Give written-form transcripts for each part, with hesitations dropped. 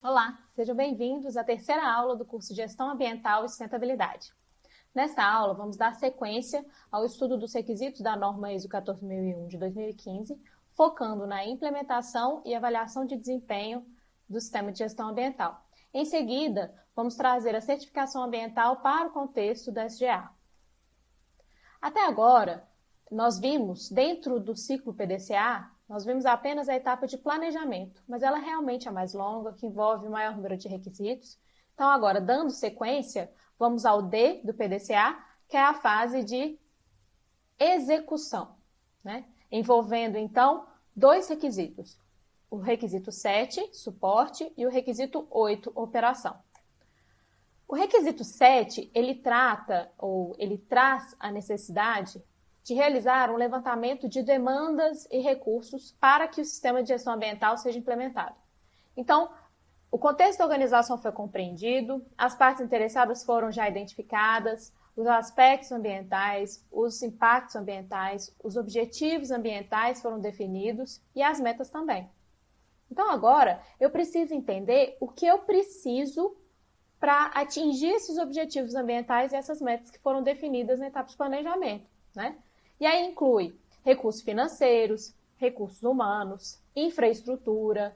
Olá, sejam bem-vindos à terceira aula do curso Gestão Ambiental e Sustentabilidade. Nesta aula, vamos dar sequência ao estudo dos requisitos da norma ISO 14001 de 2015, focando na implementação e avaliação de desempenho do sistema de gestão ambiental. Em seguida, vamos trazer a certificação ambiental para o contexto da SGA. Até agora, nós vimos, dentro do ciclo PDCA, nós vimos apenas a etapa de planejamento, mas ela realmente é mais longa, que envolve o maior número de requisitos. Então, agora, dando sequência, vamos ao D do PDCA, que é a fase de execução, né? Envolvendo, então, dois requisitos. O requisito 7, suporte, e o requisito 8, operação. O requisito 7, ele traz a necessidade de realizar um levantamento de demandas e recursos para que o sistema de gestão ambiental seja implementado. Então, o contexto da organização foi compreendido, as partes interessadas foram já identificadas, os aspectos ambientais, os impactos ambientais, os objetivos ambientais foram definidos e as metas também. Então, agora, eu preciso entender o que eu preciso para atingir esses objetivos ambientais e essas metas que foram definidas na etapa de planejamento, né? E aí inclui recursos financeiros, recursos humanos, infraestrutura,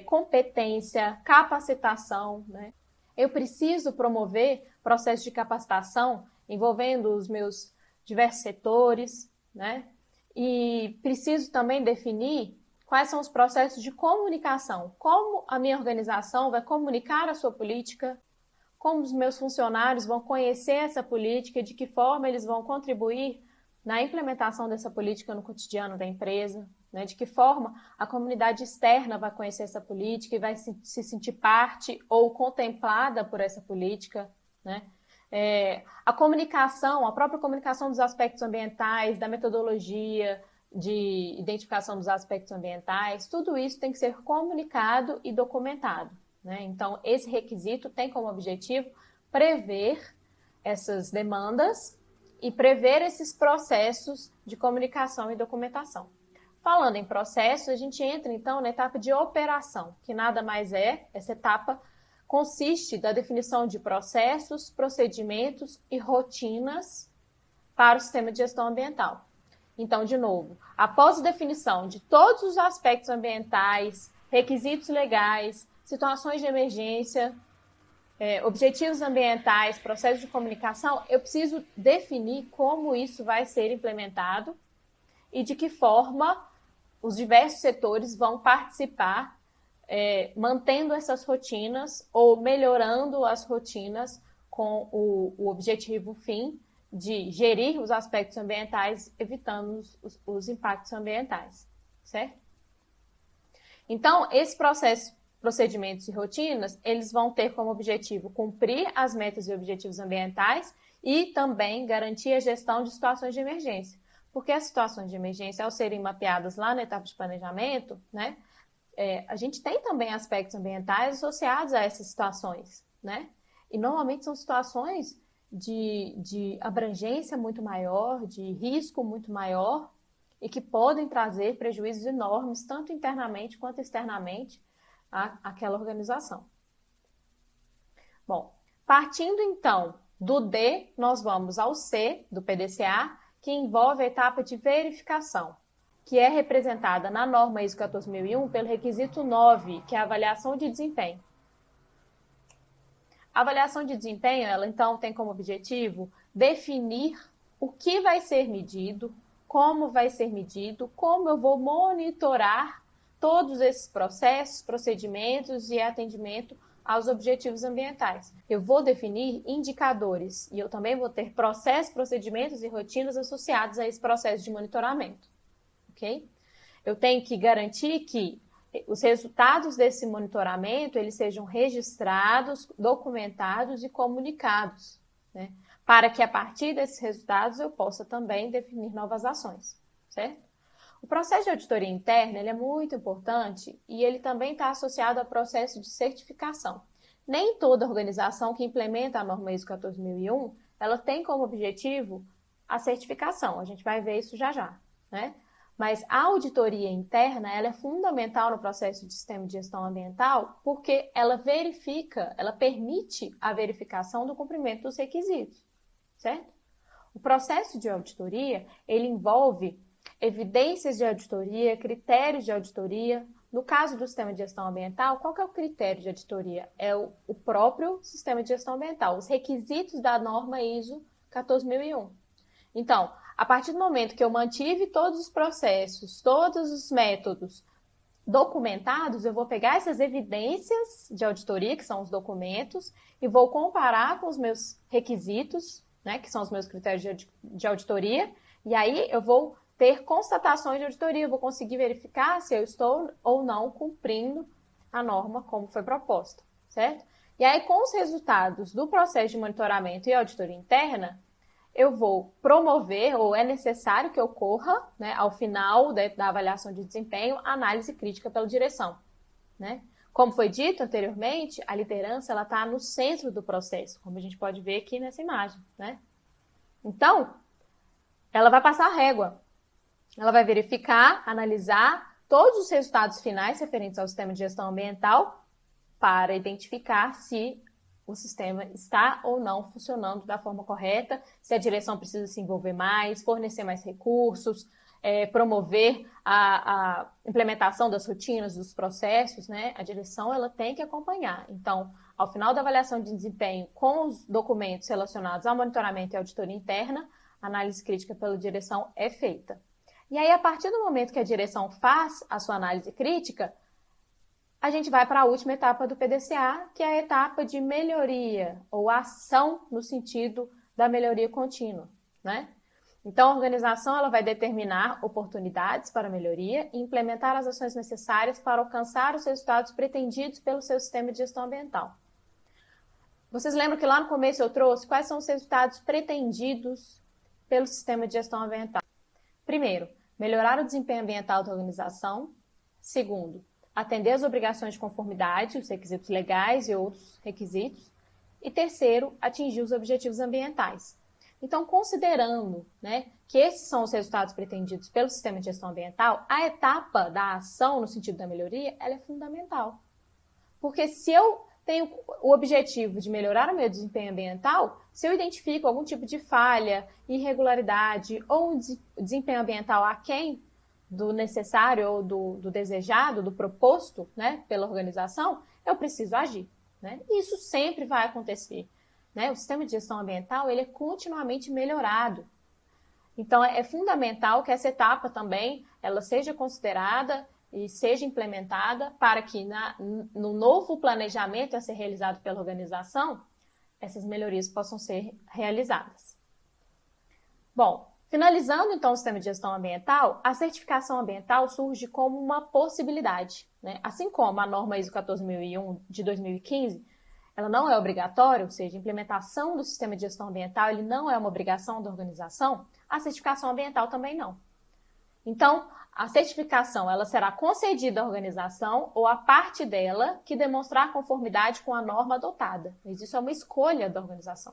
competência, capacitação, né? Eu preciso promover processos de capacitação envolvendo os meus diversos setores, né? E preciso também definir quais são os processos de comunicação, como a minha organização vai comunicar a sua política, como os meus funcionários vão conhecer essa política e de que forma eles vão contribuir na implementação dessa política no cotidiano da empresa, né? De que forma a comunidade externa vai conhecer essa política e vai se sentir parte ou contemplada por essa política, né? A comunicação, a própria comunicação dos aspectos ambientais, da metodologia de identificação dos aspectos ambientais, tudo isso tem que ser comunicado e documentado, né? Então, esse requisito tem como objetivo prever essas demandas e prever esses processos de comunicação e documentação. Falando em processos, a gente entra então na etapa de operação, que nada mais é, essa etapa consiste da definição de processos, procedimentos e rotinas para o sistema de gestão ambiental. Então, de novo, após a definição de todos os aspectos ambientais, requisitos legais, situações de emergência, objetivos ambientais, processos de comunicação, eu preciso definir como isso vai ser implementado e de que forma os diversos setores vão participar, mantendo essas rotinas ou melhorando as rotinas com o objetivo fim de gerir os aspectos ambientais, evitando os impactos ambientais, certo? Então, esse processo, procedimentos e rotinas, eles vão ter como objetivo cumprir as metas e objetivos ambientais e também garantir a gestão de situações de emergência. Porque as situações de emergência, ao serem mapeadas lá na etapa de planejamento, né, a gente tem também aspectos ambientais associados a essas situações, né? E normalmente são situações de abrangência muito maior, de risco muito maior e que podem trazer prejuízos enormes, tanto internamente quanto externamente, àquela organização. Bom, partindo então do D, nós vamos ao C, do PDCA, que envolve a etapa de verificação, que é representada na norma ISO 14001 pelo requisito 9, que é a avaliação de desempenho. A avaliação de desempenho, ela então tem como objetivo definir o que vai ser medido, como vai ser medido, como eu vou monitorar todos esses processos, procedimentos e atendimento aos objetivos ambientais. Eu vou definir indicadores e eu também vou ter processos, procedimentos e rotinas associados a esse processo de monitoramento, ok? Eu tenho que garantir que os resultados desse monitoramento eles sejam registrados, documentados e comunicados, né? Para que a partir desses resultados eu possa também definir novas ações, certo? O processo de auditoria interna ele é muito importante e ele também está associado ao processo de certificação. Nem toda organização que implementa a norma ISO 14001, ela tem como objetivo a certificação. A gente vai ver isso já já, né? Mas a auditoria interna, ela é fundamental no processo de sistema de gestão ambiental porque ela verifica, ela permite a verificação do cumprimento dos requisitos, certo? O processo de auditoria, ele envolve evidências de auditoria, critérios de auditoria. No caso do sistema de gestão ambiental, qual que é o critério de auditoria? É o próprio sistema de gestão ambiental, os requisitos da norma ISO 14001. Então, a partir do momento que eu mantive todos os processos, todos os métodos documentados, eu vou pegar essas evidências de auditoria, que são os documentos, e vou comparar com os meus requisitos, né, que são os meus critérios de auditoria, e aí eu vou ter constatações de auditoria, eu vou conseguir verificar se eu estou ou não cumprindo a norma como foi proposta, certo? E aí, com os resultados do processo de monitoramento e auditoria interna, eu vou promover, ou é necessário que ocorra, né, ao final da avaliação de desempenho, análise crítica pela direção, né? Como foi dito anteriormente, a liderança está no centro do processo, como a gente pode ver aqui nessa imagem, né? Então, ela vai passar a régua. Ela vai verificar, analisar todos os resultados finais referentes ao sistema de gestão ambiental para identificar se o sistema está ou não funcionando da forma correta, se a direção precisa se envolver mais, fornecer mais recursos, promover a implementação das rotinas, dos processos, né? A direção ela tem que acompanhar. Então, ao final da avaliação de desempenho, com os documentos relacionados ao monitoramento e auditoria interna, a análise crítica pela direção é feita. E aí, a partir do momento que a direção faz a sua análise crítica, a gente vai para a última etapa do PDCA, que é a etapa de melhoria, ou ação no sentido da melhoria contínua, né? Então, a organização ela vai determinar oportunidades para melhoria e implementar as ações necessárias para alcançar os resultados pretendidos pelo seu sistema de gestão ambiental. Vocês lembram que lá no começo eu trouxe quais são os resultados pretendidos pelo sistema de gestão ambiental? Primeiro, melhorar o desempenho ambiental da organização. Segundo, atender às obrigações de conformidade, os requisitos legais e outros requisitos. E terceiro, atingir os objetivos ambientais. Então, considerando, né, que esses são os resultados pretendidos pelo sistema de gestão ambiental, a etapa da ação no sentido da melhoria, ela é fundamental. Porque se eu tenho o objetivo de melhorar o meu desempenho ambiental, se eu identifico algum tipo de falha, irregularidade ou um desempenho ambiental aquém do necessário ou do desejado, do proposto, né, pela organização, eu preciso agir, né? E isso sempre vai acontecer, né? O sistema de gestão ambiental ele é continuamente melhorado. Então, é fundamental que essa etapa também ela seja considerada e seja implementada para que no novo planejamento a ser realizado pela organização, essas melhorias possam ser realizadas. Bom, finalizando então o sistema de gestão ambiental, a certificação ambiental surge como uma possibilidade, né? Assim como a norma ISO 14001 de 2015, ela não é obrigatória, ou seja, a implementação do sistema de gestão ambiental ele não é uma obrigação da organização, a certificação ambiental também não. Então, a certificação ela será concedida à organização ou à parte dela que demonstrar conformidade com a norma adotada. Mas isso é uma escolha da organização.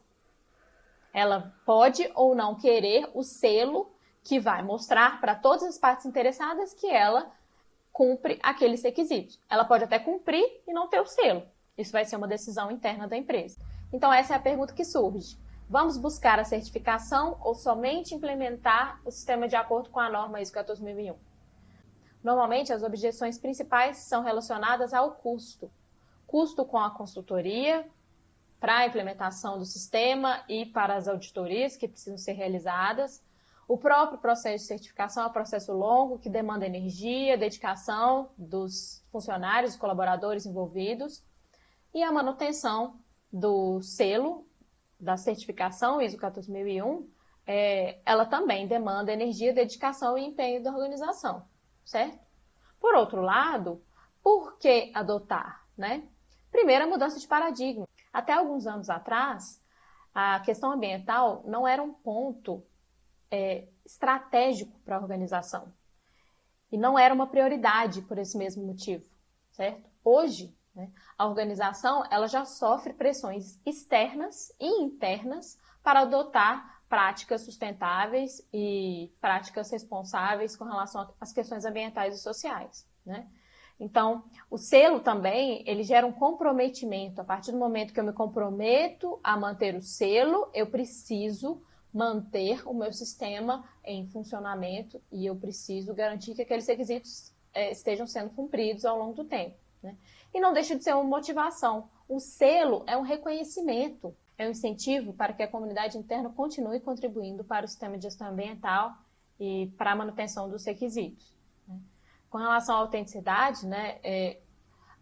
Ela pode ou não querer o selo que vai mostrar para todas as partes interessadas que ela cumpre aqueles requisitos. Ela pode até cumprir e não ter o selo. Isso vai ser uma decisão interna da empresa. Então, essa é a pergunta que surge. Vamos buscar a certificação ou somente implementar o sistema de acordo com a norma ISO 14001? Normalmente, as objeções principais são relacionadas ao custo. Custo com a consultoria, para a implementação do sistema e para as auditorias que precisam ser realizadas. O próprio processo de certificação é um processo longo que demanda energia, dedicação dos funcionários, colaboradores envolvidos. E a manutenção do selo, da certificação ISO 14001, ela também demanda energia, dedicação e empenho da organização, certo? Por outro lado, por que adotar, né? Primeiro, a mudança de paradigma. Até alguns anos atrás, a questão ambiental não era um ponto estratégico para a organização. E não era uma prioridade por esse mesmo motivo, certo? Hoje, né, a organização ela já sofre pressões externas e internas para adotar práticas sustentáveis e práticas responsáveis com relação às questões ambientais e sociais, né? Então, o selo também, ele gera um comprometimento. A partir do momento que eu me comprometo a manter o selo, eu preciso manter o meu sistema em funcionamento e eu preciso garantir que aqueles requisitos estejam sendo cumpridos ao longo do tempo, né? E não deixa de ser uma motivação. O selo é um reconhecimento, é um incentivo para que a comunidade interna continue contribuindo para o sistema de gestão ambiental e para a manutenção dos requisitos, né? Com relação à autenticidade, né,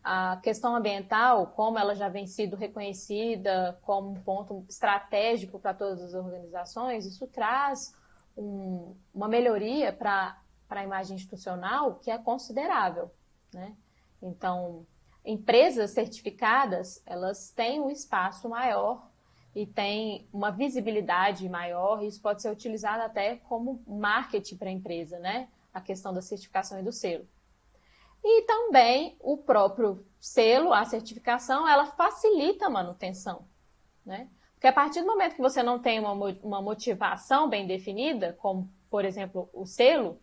a questão ambiental, como ela já vem sido reconhecida como um ponto estratégico para todas as organizações, isso traz uma melhoria para a imagem institucional que é considerável, né? Então, empresas certificadas, elas têm um espaço maior e têm uma visibilidade maior, e isso pode ser utilizado até como marketing para a empresa, né? A questão da certificação e do selo. E também o próprio selo, a certificação, ela facilita a manutenção, né? Porque a partir do momento que você não tem uma motivação bem definida, como, por exemplo, o selo,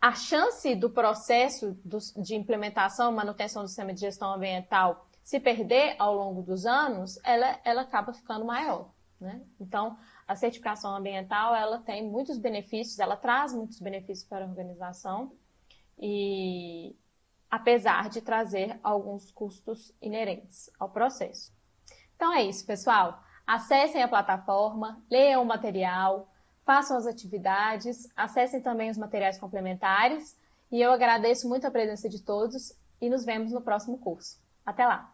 a chance do processo de implementação e manutenção do sistema de gestão ambiental se perder ao longo dos anos, ela acaba ficando maior, né? Então, a certificação ambiental, ela tem muitos benefícios, ela traz muitos benefícios para a organização, e apesar de trazer alguns custos inerentes ao processo. Então é isso, pessoal. Acessem a plataforma, leiam o material, façam as atividades, acessem também os materiais complementares, e eu agradeço muito a presença de todos e nos vemos no próximo curso. Até lá!